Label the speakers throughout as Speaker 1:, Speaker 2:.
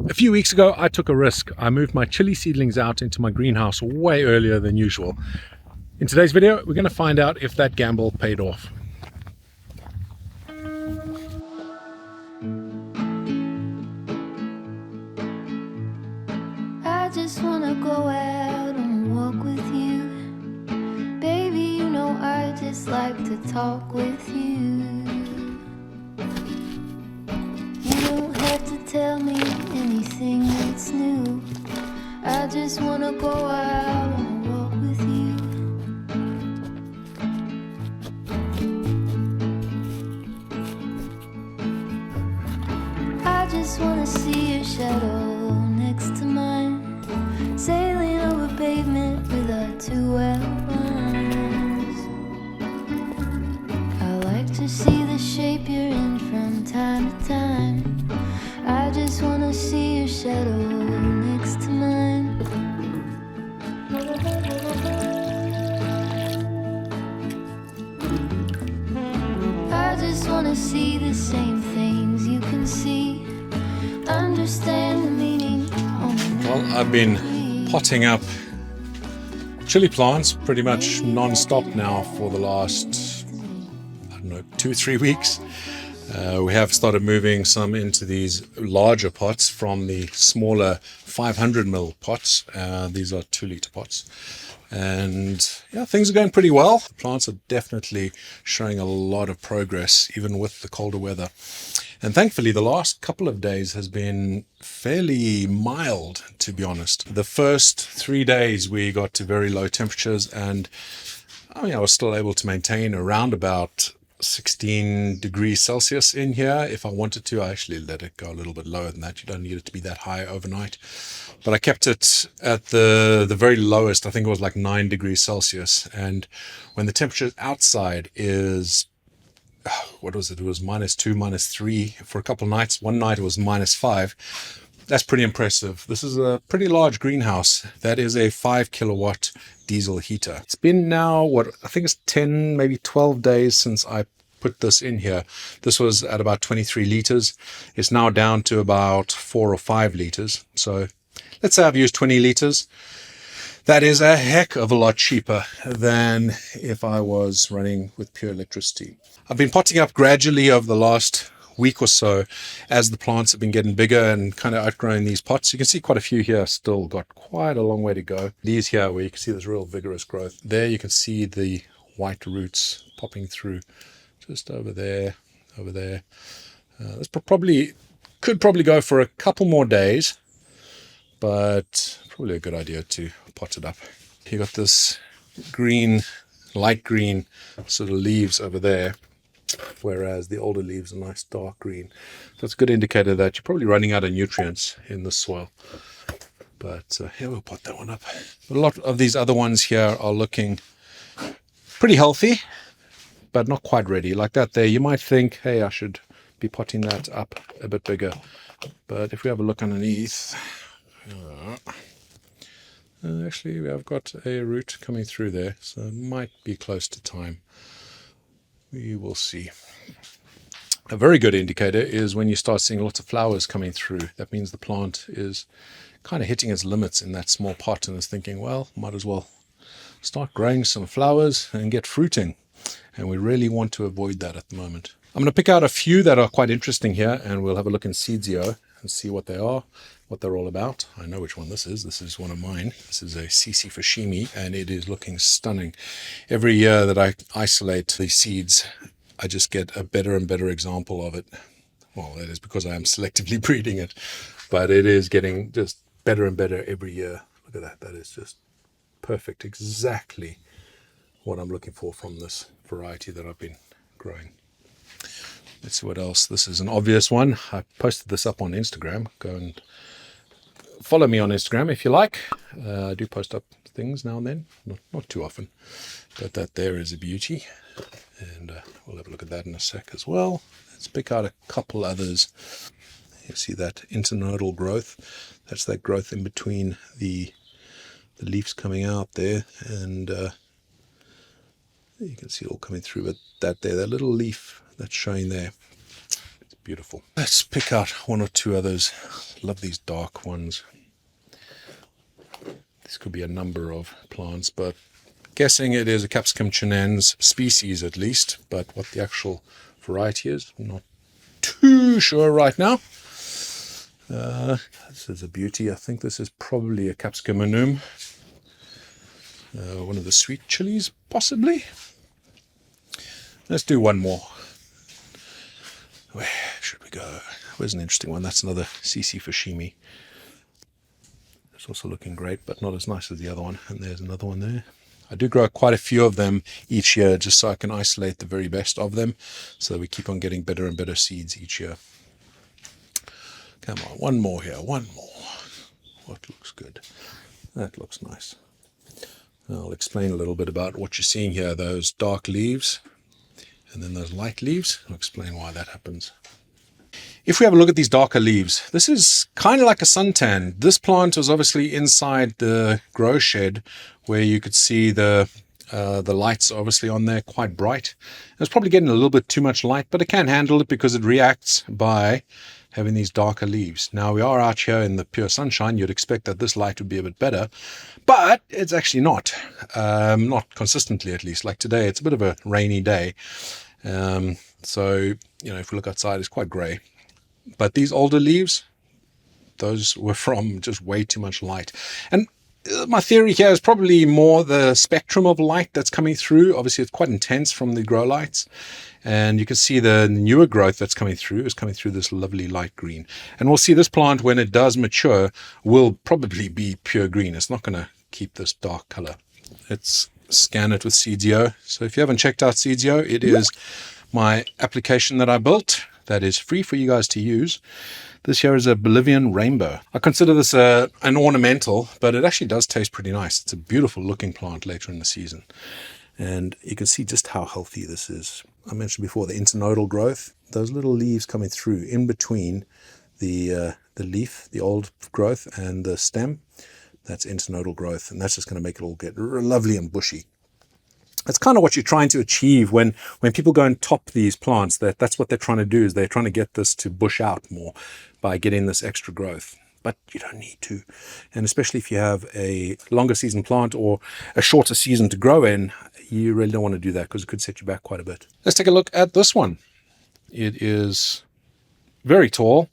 Speaker 1: A few weeks ago, I took a risk. I moved my chili seedlings out into my greenhouse way earlier than usual. In today's video, we're going to find out if that gamble paid off.
Speaker 2: I just want to go out on a walk with you. Baby, you know I just like to talk with you. You don't have to tell me anything that's new. I just want to go out on a walk with you. I just want to see your shadow next to mine, sailing over pavement with our two outlines. I like to see the shape you're in from time to time. I just want to see your shadow next to mine. I just want to see the same things you can see, understand the meaning.
Speaker 1: Well, I've been potting up chili plants pretty much non-stop now for the last, I don't know, 2-3 weeks. We have started moving some into these larger pots from the smaller 500ml pots. These are 2-litre pots. And yeah, things are going pretty well. The plants are definitely showing a lot of progress, even with the colder weather. And thankfully, the last couple of days has been fairly mild, to be honest. The first 3 days we got to very low temperatures, and I was still able to maintain around about 16 degrees Celsius in here. If I wanted to, I actually let it go a little bit lower than that. You don't need it to be that high overnight. But I kept it at the very lowest. I think it was like 9 degrees Celsius. And when the temperature outside is, what was it? It was -2, -3 for a couple of nights. One night it was -5. That's pretty impressive. This is a pretty large greenhouse. That is a 5 kilowatt diesel heater. It's been now, I think it's 10, maybe 12 days since I put this in here. This was at about 23 liters. It's now down to about 4 or 5 liters. So let's say I've used 20 liters. That is a heck of a lot cheaper than if I was running with pure electricity. I've been potting up gradually over the last week or so as the plants have been getting bigger and kind of outgrowing these pots. You can see quite a few here still got quite a long way to go. These here where you can see this real vigorous growth. There you can see the white roots popping through just over there, over there. This could probably go for a couple more days, but probably a good idea to pot it up. You got this green, light green sort of leaves over there, whereas the older leaves are nice dark green. So it's a good indicator that you're probably running out of nutrients in the soil. But here, we'll pot that one up. A lot of these other ones here are looking pretty healthy, but not quite ready. Like that there, you might think, hey, I should be potting that up a bit bigger. But if we have a look underneath, actually we have got a root coming through there, so it might be close to time. We will see. A very good indicator is when you start seeing lots of flowers coming through. That means the plant is kind of hitting its limits in that small pot and is thinking, well, might as well start growing some flowers and get fruiting. And we really want to avoid that at the moment. I'm going to pick out a few that are quite interesting here, and we'll have a look in Seedsio and see what they are, what they're all about. I know which one this is. This is one of mine. This is a CC Fushimi, and it is looking stunning. Every year that I isolate the seeds, I just get a better and better example of it. Well, that is because I am selectively breeding it, but it is getting just better and better every year. Look at that. That is just perfect. Exactly what I'm looking for from this variety that I've been growing. Let's see what else. This is an obvious one. I posted this up on Instagram. Go and follow me on Instagram if you like. I do post up things now and then, not too often, but that there is a beauty. And we'll have a look at that in a sec as well. Let's pick out a couple others. You see that internodal growth. That's that growth in between the leaves coming out there, and you can see it all coming through. But that little leaf that's showing there, it's beautiful. Let's pick out one or two others. Love these dark ones. This could be a number of plants, but guessing it is a Capsicum chinense species at least, but what the actual variety is, I'm not too sure right now. This is a beauty. I think this is probably a Capsicum annuum. One of the sweet chilies, possibly. Let's do one more. Where should we go? Where's an interesting one? That's another CC Fushimi. It's also looking great, but not as nice as the other one. And there's another one there. I do grow quite a few of them each year, just so I can isolate the very best of them, so that we keep on getting better and better seeds each year. Come on, one more here, one more. What looks good? That looks nice. I'll explain a little bit about what you're seeing here, those dark leaves, and then those light leaves. I'll explain why that happens. If we have a look at these darker leaves, this is kind of like a suntan. This plant was obviously inside the grow shed, where you could see the lights obviously on there, quite bright. It's probably getting a little bit too much light, but it can handle it because it reacts by having these darker leaves. Now we are out here in the pure sunshine. You'd expect that this light would be a bit better, but it's actually not consistently, at least. Like today, it's a bit of a rainy day. So, if we look outside, it's quite grey. But these older leaves, those were from just way too much light. And my theory here is probably more the spectrum of light that's coming through. Obviously, it's quite intense from the grow lights. And you can see the newer growth that's coming through is coming through this lovely light green. And we'll see this plant, when it does mature, will probably be pure green. It's not going to keep this dark color. Let's scan it with Seedsio. So if you haven't checked out Seedsio, it is my application that I built that is free for you guys to use. This here is a Bolivian rainbow. I consider this an ornamental, but it actually does taste pretty nice. It's a beautiful looking plant later in the season. And you can see just how healthy this is. I mentioned before the internodal growth, those little leaves coming through in between the leaf, the old growth, and the stem. That's internodal growth, and that's just going to make it all get lovely and bushy. That's kind of what you're trying to achieve when people go and top these plants. That's what they're trying to do, is they're trying to get this to bush out more by getting this extra growth. But you don't need to. And especially if you have a longer season plant or a shorter season to grow in, you really don't want to do that, because it could set you back quite a bit. Let's take a look at this one. It is very tall.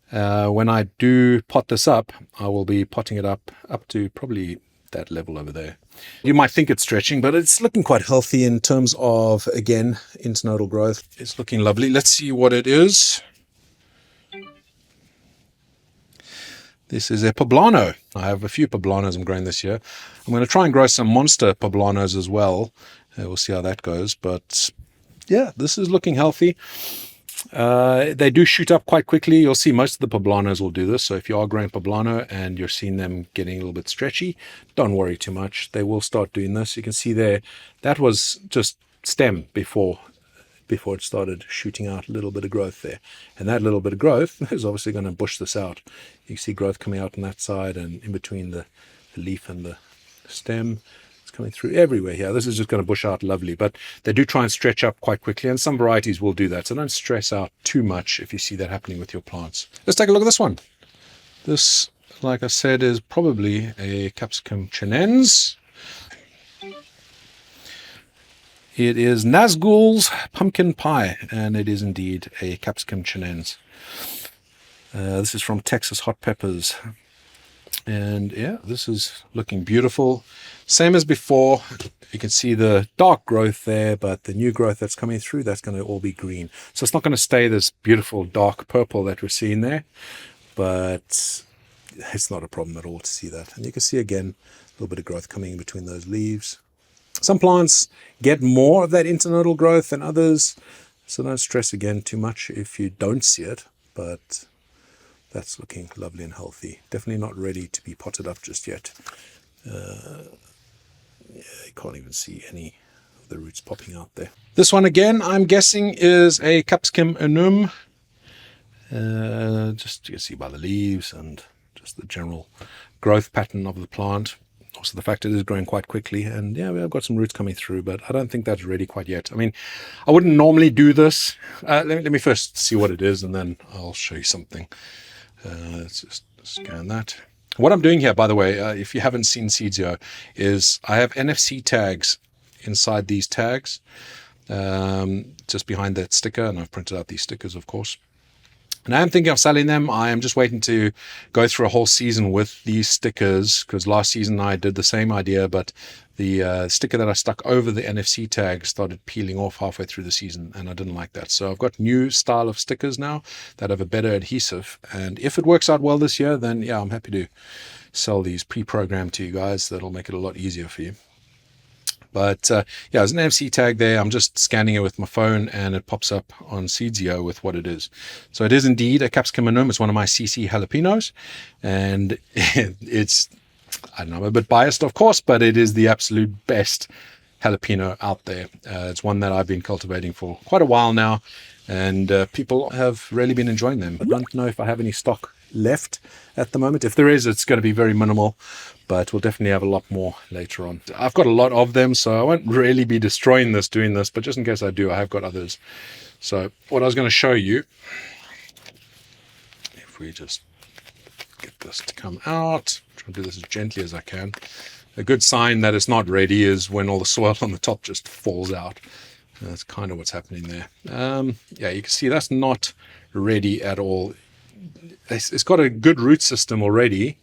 Speaker 1: When I do pot this up, I will be potting it up to probably that level over there. You might think it's stretching, but it's looking quite healthy in terms of, again, internodal growth. It's looking lovely. Let's see what it is. This is a poblano. I have a few poblanos I'm growing this year. I'm going to try and grow some monster poblanos as well. We'll see how that goes. But yeah, this is looking healthy. They do shoot up quite quickly. You'll see most of the poblanos will do this. So if you are growing poblano and you're seeing them getting a little bit stretchy, don't worry too much. They will start doing this. You can see there, that was just stem before it started shooting out a little bit of growth there. And that little bit of growth is obviously going to bush this out. You see growth coming out on that side and in between the leaf and the stem. It's coming through everywhere here. This is just going to bush out lovely, but they do try and stretch up quite quickly, and some varieties will do that. So don't stress out too much if you see that happening with your plants. Let's take a look at this one. This, like I said, is probably a Capsicum chinense. It is Nazgul's pumpkin pie, and it is indeed a Capsicum chinense. This is from Texas Hot Peppers. And yeah, this is looking beautiful. Same as before. You can see the dark growth there, but the new growth that's coming through, that's going to all be green. So it's not going to stay this beautiful dark purple that we're seeing there, but it's not a problem at all to see that. And you can see again, a little bit of growth coming in between those leaves. Some plants get more of that internodal growth than others, so don't stress again too much if you don't see it, but that's looking lovely and healthy. Definitely not ready to be potted up just yet. Yeah, you can't even see any of the roots popping out there. This one again, I'm guessing, is a Capsicum annuum. Just you can see by the leaves and just the general growth pattern of the plant. Also, the fact it is growing quite quickly, and yeah, we've got some roots coming through, but I don't think that's ready quite yet. I mean, I wouldn't normally do this. Let me first see what it is, and then I'll show you something. Let's just scan that. What I'm doing here, by the way, if you haven't seen seeds here, is I have NFC tags inside these tags, just behind that sticker, and I've printed out these stickers, of course. And I am thinking of selling them. I am just waiting to go through a whole season with these stickers, because last season I did the same idea, but the sticker that I stuck over the NFC tag started peeling off halfway through the season, and I didn't like that. So I've got new style of stickers now that have a better adhesive, and if it works out well this year, then yeah, I'm happy to sell these pre-programmed to you guys. That'll make it a lot easier for you. But yeah, there's an NFC tag there. I'm just scanning it with my phone, and it pops up on Seedsio with what it is. So it is indeed a capsicum annuum. It's one of my CC jalapenos, and it's, I don't know, I'm a bit biased, of course, but it is the absolute best jalapeno out there. It's one that I've been cultivating for quite a while now, and people have really been enjoying them. I don't know if I have any stock left at the moment. If there is, it's going to be very minimal, but we'll definitely have a lot more later on. I've got a lot of them, so I won't really be destroying this doing this, but just in case I do, I have got others. So what I was going to show you, if we just get this to come out, try to do this as gently as I can. A good sign that it's not ready is when all the soil on the top just falls out. That's kind of what's happening there. Yeah, you can see that's not ready at all. It's got a good root system already,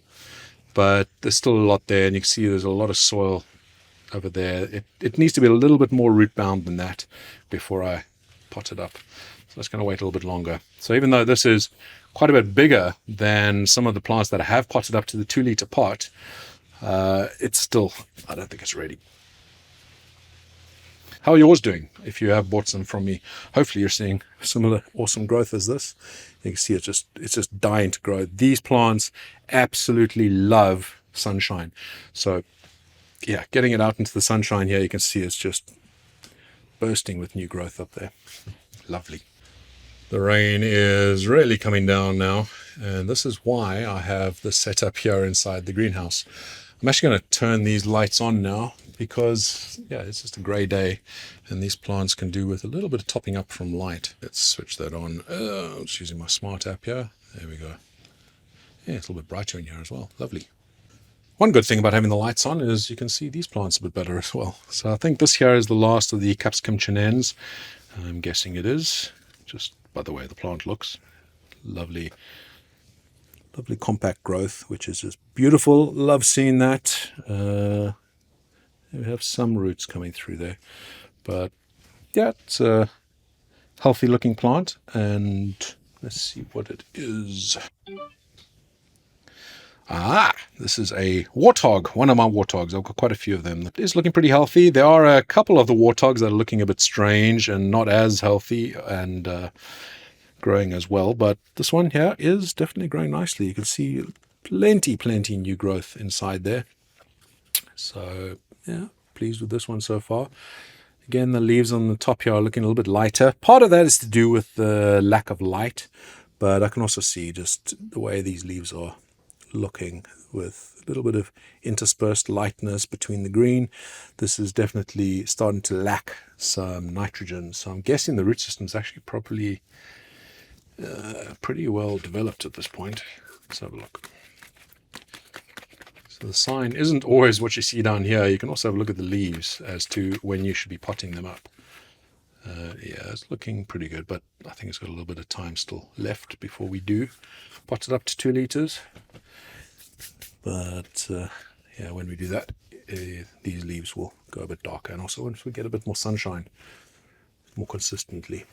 Speaker 1: but there's still a lot there, and you can see there's a lot of soil over there. It needs to be a little bit more root bound than that before I pot it up. So it's going to wait a little bit longer. So even though this is quite a bit bigger than some of the plants that I have potted up to the 2-liter pot, it's still, I don't think it's ready. How are yours doing? If you have bought some from me, hopefully you're seeing similar awesome growth as this. You can see it's just dying to grow. These plants absolutely love sunshine. So yeah, getting it out into the sunshine here, you can see it's just bursting with new growth up there. Lovely. The rain is really coming down now, and this is why I have this set up here inside the greenhouse. I'm actually going to turn these lights on now because, yeah, it's just a grey day, and these plants can do with a little bit of topping up from light. Let's switch that on. I'm just using my smart app here. There we go. Yeah, it's a little bit brighter in here as well. Lovely. One good thing about having the lights on is you can see these plants a bit better as well. So I think this here is the last of the capsicum chinense. I'm guessing it is, just by the way the plant looks. Lovely compact growth, which is just beautiful. Love seeing that. We have some roots coming through there, but yeah, it's a healthy looking plant. And let's see what it is. This is a warthog, one of my warthogs. I've got quite a few of them. It is looking pretty healthy. There are a couple of the warthogs that are looking a bit strange and not as healthy and growing as well, but this one here is definitely growing nicely. You can see plenty new growth inside there. So yeah, pleased with this one so far. Again, the leaves on the top here are looking a little bit lighter. Part of that is to do with the lack of light, but I can also see just the way these leaves are looking with a little bit of interspersed lightness between the green. This is definitely starting to lack some nitrogen, so I'm guessing the root system is actually probably pretty well developed at this point. Let's have a look. So the sign isn't always what you see down here. You can also have a look at the leaves as to when you should be potting them up. Yeah, it's looking pretty good, but I think it's got a little bit of time still left before we do pot it up to 2 liters. But yeah, when we do that, these leaves will go a bit darker, and also once we get a bit more sunshine more consistently.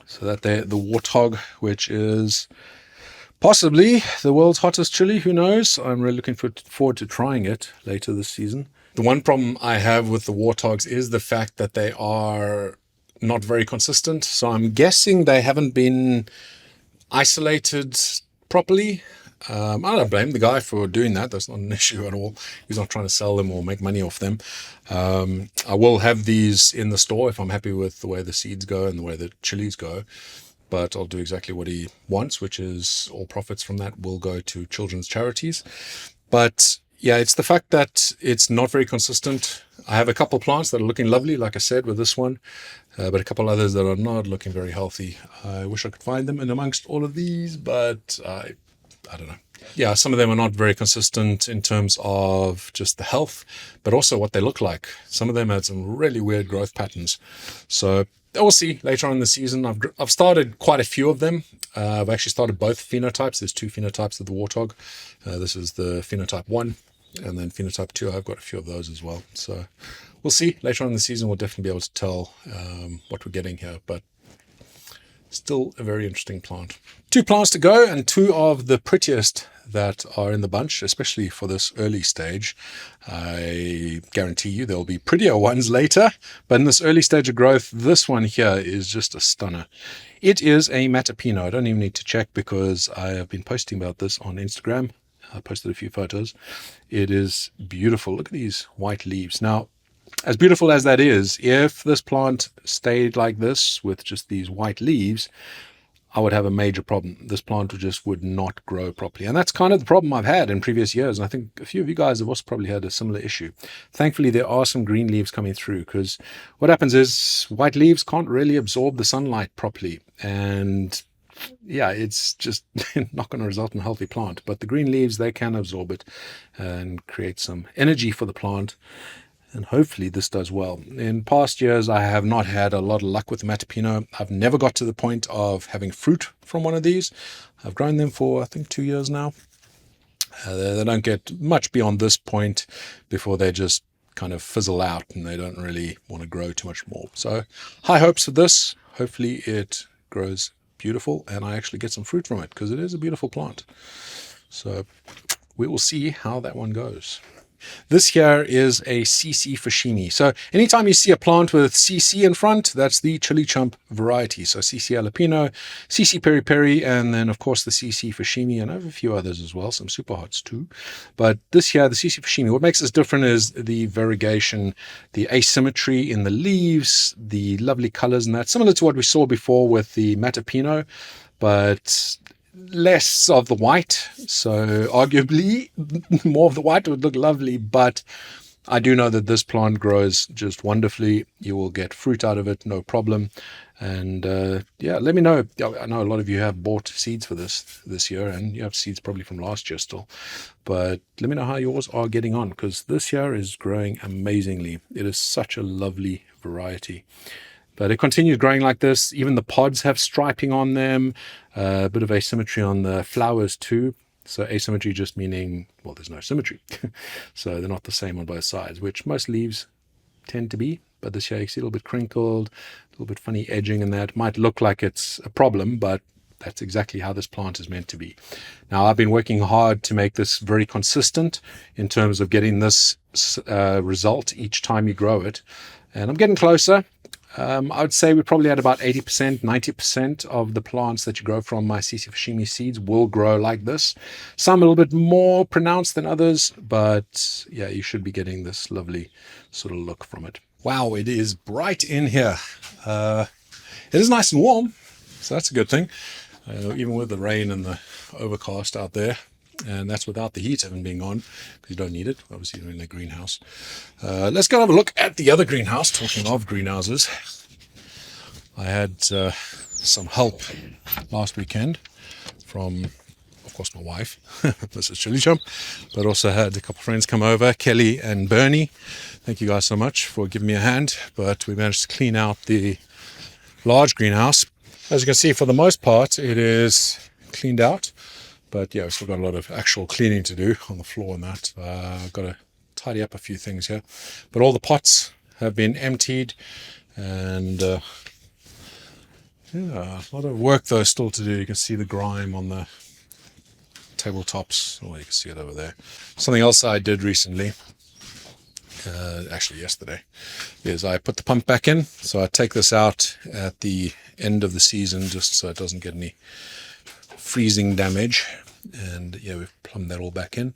Speaker 1: So that there, the warthog, which is possibly the world's hottest chili, who knows? I'm really looking forward to trying it later this season. The one problem I have with the warthogs is the fact that they are not very consistent. So I'm guessing they haven't been isolated properly. I don't blame the guy for doing that. That's not an issue at all. He's not trying to sell them or make money off them. I will have these in the store if I'm happy with the way the seeds go and the way the chilies go. But I'll do exactly what he wants, which is all profits from that will go to children's charities. But Yeah, it's the fact that it's not very consistent. I have a couple plants that are looking lovely, like I said, with this one, but a couple others that are not looking very healthy. I wish I could find them in amongst all of these, but I don't know. Yeah, some of them are not very consistent in terms of just the health, but also what they look like. Some of them had some really weird growth patterns. So we'll see later on in the season. I've started quite a few of them. I've actually started both phenotypes. There's two phenotypes of the warthog. This is the phenotype 1, and then phenotype 2. I've got a few of those as well. So we'll see later on in the season. We'll definitely be able to tell what we're getting here, but still a very interesting plant. 2 plants to go, and 2 of the prettiest that are in the bunch, especially for this early stage. I guarantee you there'll be prettier ones later, but in this early stage of growth, this one here is just a stunner. It is a Matapino. I don't even need to check because I have been posting about this on Instagram. I posted a few photos. It is beautiful. Look at these white leaves. Now, as beautiful as that is, if this plant stayed like this with just these white leaves, I would have a major problem. This plant would not grow properly. And that's kind of the problem I've had in previous years. And I think a few of you guys have also probably had a similar issue. Thankfully, there are some green leaves coming through, because what happens is white leaves can't really absorb the sunlight properly. And yeah, it's just not going to result in a healthy plant. But the green leaves, they can absorb it and create some energy for the plant. And hopefully this does well. In past years, I have not had a lot of luck with the Matapino. I've never got to the point of having fruit from one of these. I've grown them for, I think, 2 years now. They don't get much beyond this point before they just kind of fizzle out and they don't really want to grow too much more. So high hopes for this. Hopefully it grows beautiful and I actually get some fruit from it, because it is a beautiful plant. So we will see how that one goes. This here is a CC Fushimi. So anytime you see a plant with CC in front, that's the chili chump variety. So CC Alpino, CC Peri Peri, and then of course the CC Fushimi, and I have a few others as well, some super hots too. But this here, the CC Fushimi, what makes this different is the variegation, the asymmetry in the leaves, the lovely colors, and that similar to what we saw before with the Matapino, but less of the white. So arguably more of the white would look lovely, but I do know that this plant grows just wonderfully. You will get fruit out of it, no problem. And yeah, let me know. I know a lot of you have bought seeds for this year, and you have seeds probably from last year still, but let me know how yours are getting on, because this year is growing amazingly. It is such a lovely variety. But it continues growing like this. Even the pods have striping on them, a bit of asymmetry on the flowers too. So asymmetry just meaning, well, there's no symmetry. So they're not the same on both sides, which most leaves tend to be. But this here you see a little bit crinkled, a little bit funny edging, and that might look like it's a problem, but that's exactly how this plant is meant to be. Now, I've been working hard to make this very consistent in terms of getting this result each time you grow it. And I'm getting closer. I would say we're probably at about 80%, 90% of the plants that you grow from my CC Fushimi seeds will grow like this. Some a little bit more pronounced than others, but yeah, you should be getting this lovely sort of look from it. Wow, it is bright in here. It is nice and warm, so that's a good thing, even with the rain and the overcast out there. And that's without the heat having been on, because you don't need it. Obviously, you're in a greenhouse. Let's go have a look at the other greenhouse. Talking of greenhouses, I had some help last weekend from, of course, my wife, Mrs. Chilli Chump, but also had a couple of friends come over, Kelly and Bernie. Thank you guys so much for giving me a hand. But we managed to clean out the large greenhouse. As you can see, for the most part, it is cleaned out. But yeah, we've still got a lot of actual cleaning to do on the floor and that. I've got to tidy up a few things here. But all the pots have been emptied. And yeah, a lot of work though still to do. You can see the grime on the tabletops. Oh, you can see it over there. Something else I did recently, actually yesterday, is I put the pump back in. So I take this out at the end of the season just so it doesn't get any freezing damage, and yeah, we've plumbed that all back in.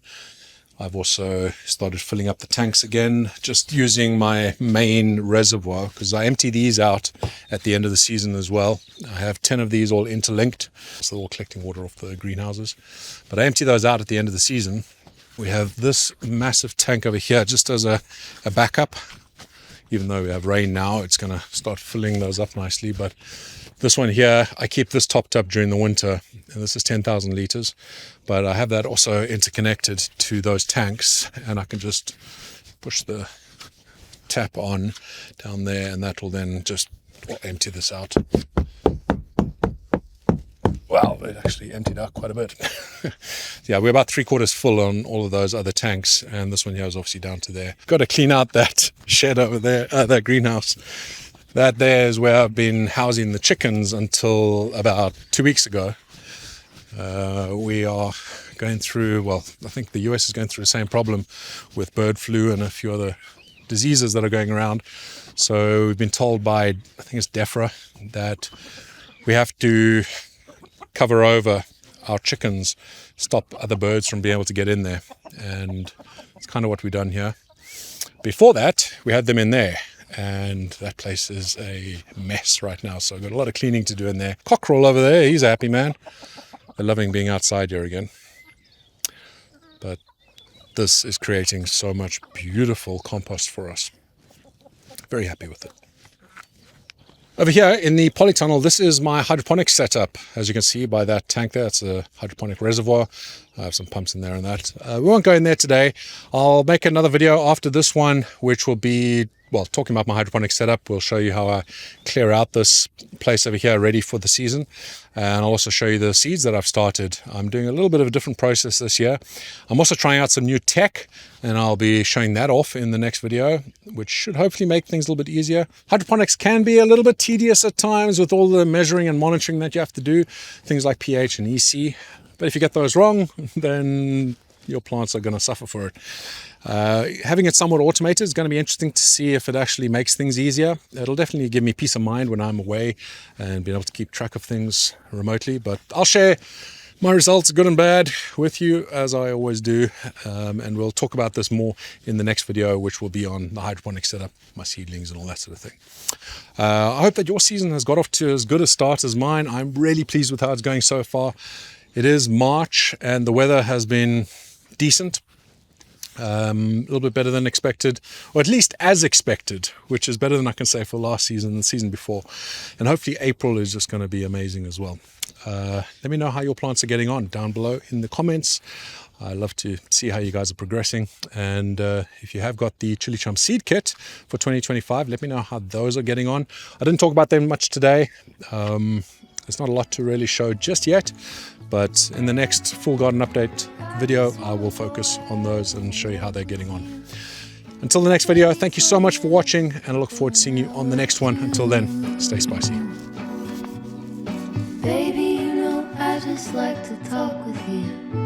Speaker 1: I've also started filling up the tanks again, just using my main reservoir, because I empty these out at the end of the season as well. I have 10 of these all interlinked, so they're all collecting water off the greenhouses, but I empty those out at the end of the season. we have this massive tank over here just as a backup. Even though we have rain now, it's going to start filling those up nicely. But this one here, I keep this topped up during the winter, and this is 10,000 liters. But I have that also interconnected to those tanks, and I can just push the tap on down there, and that will then just empty this out. Wow, it actually emptied out quite a bit. Yeah, we're about 3/4 full on all of those other tanks, and this one here is obviously down to there. Got to clean out that shed over there, that greenhouse. That there is where I've been housing the chickens until about 2 weeks ago. We are going through, well, I think the US is going through the same problem with bird flu and a few other diseases that are going around. So we've been told by, I think it's DEFRA, that we have to cover over our chickens, stop other birds from being able to get in there. And it's kind of what we've done here. Before that, we had them in there, and that place is a mess right now. So I've got a lot of cleaning to do in there. Cockerel over there, he's a happy man. They're loving being outside here again. But this is creating so much beautiful compost for us. Very happy with it. Over here in the polytunnel, this is my hydroponic setup. As you can see by that tank there, it's a hydroponic reservoir. I have some pumps in there and that. We won't go in there today. I'll make another video after this one, which will be, well, talking about my hydroponic setup. We'll show you how I clear out this place over here ready for the season. And I'll also show you the seeds that I've started. I'm doing a little bit of a different process this year. I'm also trying out some new tech, and I'll be showing that off in the next video, which should hopefully make things a little bit easier. Hydroponics can be a little bit tedious at times with all the measuring and monitoring that you have to do, things like pH and EC. But if you get those wrong, then your plants are going to suffer for it. Having it somewhat automated is going to be interesting to see if it actually makes things easier. It'll definitely give me peace of mind when I'm away and being able to keep track of things remotely. But I'll share my results, good and bad, with you as I always do. And we'll talk about this more in the next video, which will be on the hydroponic setup, my seedlings and all that sort of thing. I hope that your season has got off to as good a start as mine. I'm really pleased with how it's going so far. It is March and the weather has been decent. A little bit better than expected, or at least as expected, which is better than I can say for last season and the season before. And hopefully April is just going to be amazing as well. Let me know how your plants are getting on down below in the comments. I love to see how you guys are progressing. And if you have got the Chili Chum seed kit for 2025, let me know how those are getting on. I didn't talk about them much today. There's not a lot to really show just yet, but in the next full garden update video, I will focus on those and show you how they're getting on. Until the next video, thank you so much for watching, and I look forward to seeing you on the next one. Until then, stay spicy.
Speaker 2: Baby, you know I just like to talk with you.